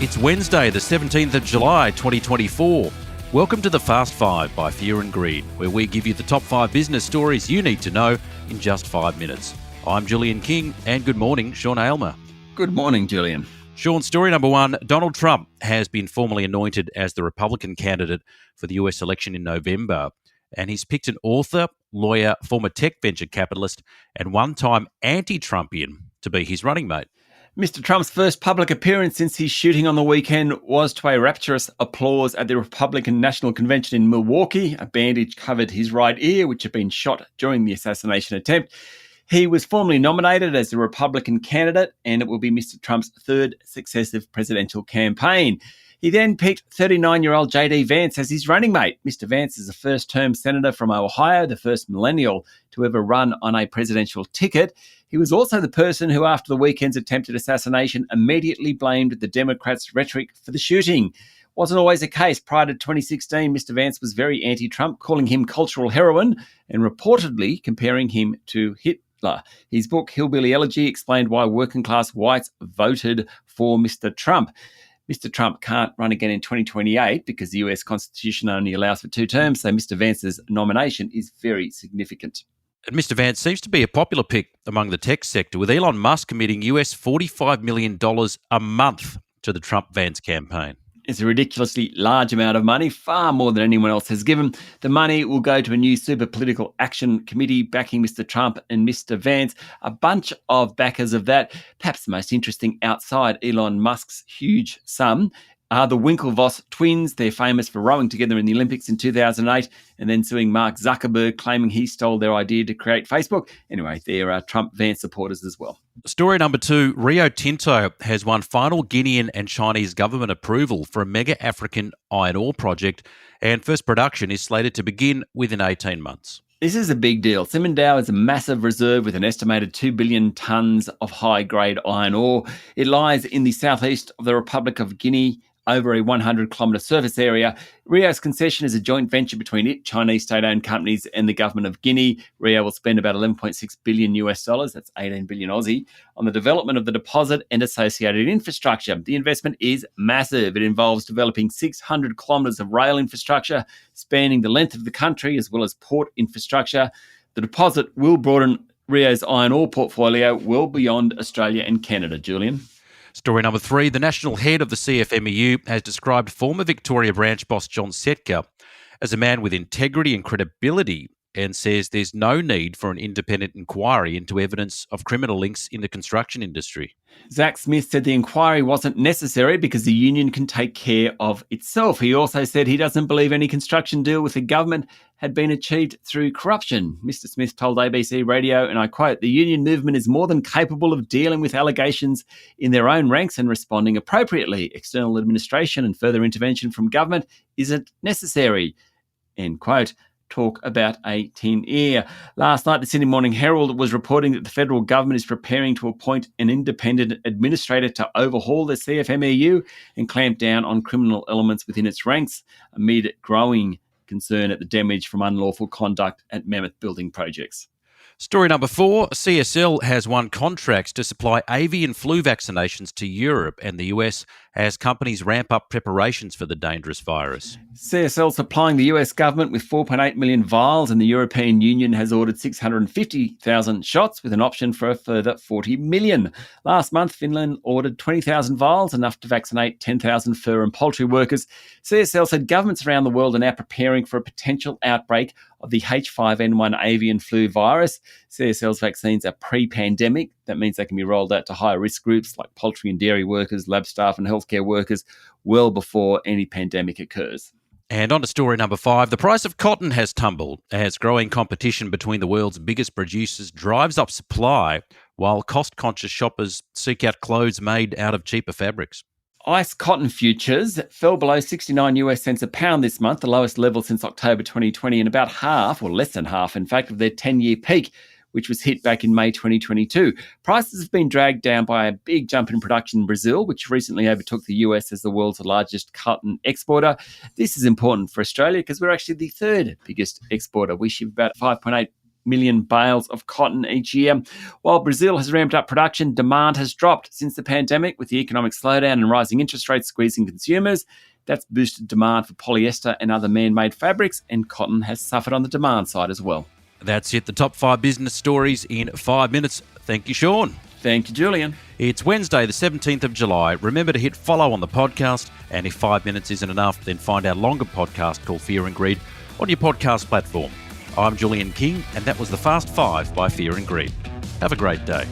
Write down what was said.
It's Wednesday, the 17th of July, 2024. Welcome to the Fast Five by Fear and Greed, where we give you the top 5 business stories you need to know in just 5 minutes. I'm Julian King, and good morning, Sean Aylmer. Good morning, Julian. Sean, story number 1, Donald Trump has been formally anointed as the Republican candidate for the US election in November, and he's picked an author, lawyer, former tech venture capitalist, and one-time anti-Trumpian to be his running mate. Mr. Trump's first public appearance since his shooting on the weekend was to a rapturous applause at the Republican National Convention in Milwaukee. A bandage covered his right ear, which had been shot during the assassination attempt. He was formally nominated as the Republican candidate, and it will be Mr. Trump's third successive presidential campaign. He then picked 39-year-old J.D. Vance as his running mate. Mr. Vance is a first-term senator from Ohio, the first millennial to ever run on a presidential ticket. He was also the person who, after the weekend's attempted assassination, immediately blamed the Democrats' rhetoric for the shooting. Wasn't always the case. Prior to 2016, Mr. Vance was very anti-Trump, calling him cultural heroin and reportedly comparing him to Hitler. His book, Hillbilly Elegy, explained why working-class whites voted for Mr. Trump. Mr. Trump can't run again in 2028 because the US Constitution only allows for 2 terms, so Mr. Vance's nomination is very significant. And Mr. Vance seems to be a popular pick among the tech sector, with Elon Musk committing US $45 million a month to the Trump-Vance campaign. It's a ridiculously large amount of money, far more than anyone else has given. The money will go to a new super political action committee backing Mr. Trump and Mr. Vance. A bunch of backers of that, perhaps the most interesting outside Elon Musk's huge sum, are the Winklevoss twins. They're famous for rowing together in the Olympics in 2008 and then suing Mark Zuckerberg, claiming he stole their idea to create Facebook. Anyway, they're Trump-Vance supporters as well. Story number 2, Rio Tinto has won final Guinean and Chinese government approval for a mega African iron ore project, and first production is slated to begin within 18 months. This is a big deal. Simandou is a massive reserve with an estimated 2 billion tonnes of high-grade iron ore. It lies in the southeast of the Republic of Guinea, over a 100-kilometre surface area. Rio's concession is a joint venture between it, Chinese state-owned companies, and the government of Guinea. Rio will spend about $11.6 billion US, that's 18 billion Aussie, on the development of the deposit and associated infrastructure. The investment is massive. It involves developing 600 kilometres of rail infrastructure, spanning the length of the country, as well as port infrastructure. The deposit will broaden Rio's iron ore portfolio well beyond Australia and Canada, Julian. Story number 3, the national head of the CFMEU has described former Victoria branch boss John Setka as a man with integrity and credibility, and says there's no need for an independent inquiry into evidence of criminal links in the construction industry. Zach Smith said the inquiry wasn't necessary because the union can take care of itself. He also said he doesn't believe any construction deal with the government had been achieved through corruption. Mr. Smith told ABC Radio, and I quote, "The union movement is more than capable of dealing with allegations in their own ranks and responding appropriately. External administration and further intervention from government isn't necessary." End quote. Talk about a tin ear. Last night, the Sydney Morning Herald was reporting that the federal government is preparing to appoint an independent administrator to overhaul the CFMEU and clamp down on criminal elements within its ranks, amid growing concern at the damage from unlawful conduct at mammoth building projects. Story number 4, CSL has won contracts to supply avian flu vaccinations to Europe and the US as companies ramp up preparations for the dangerous virus. CSL supplying the US government with 4.8 million vials, and the European Union has ordered 650,000 shots with an option for a further 40 million. Last month, Finland ordered 20,000 vials, enough to vaccinate 10,000 fur and poultry workers. CSL said governments around the world are now preparing for a potential outbreak of the H5N1 avian flu virus. CSL's vaccines are pre-pandemic. That means they can be rolled out to high-risk groups like poultry and dairy workers, lab staff and healthcare workers well before any pandemic occurs. And on to story number 5, the price of cotton has tumbled as growing competition between the world's biggest producers drives up supply, while cost-conscious shoppers seek out clothes made out of cheaper fabrics. ICE cotton futures fell below 69 US cents a pound this month, the lowest level since October 2020, and about half, or less than half, in fact, of their 10-year peak, which was hit back in May 2022. Prices have been dragged down by a big jump in production in Brazil, which recently overtook the US as the world's largest cotton exporter. This is important for Australia because we're actually the third biggest exporter. We ship about 5.8 million bales of cotton each year. While Brazil has ramped up production, demand has dropped since the pandemic, with the economic slowdown and rising interest rates squeezing consumers. That's boosted demand for polyester and other man-made fabrics, and cotton has suffered on the demand side as well. That's it, the top 5 business stories in 5 minutes. Thank you, Sean. Thank you, Julian. It's Wednesday, the 17th of July. Remember to hit follow on the podcast, and if 5 minutes isn't enough, then find our longer podcast called Fear and Greed on your podcast platform. I'm Julian King, and that was the Fast 5 by Fear and Greed. Have a great day.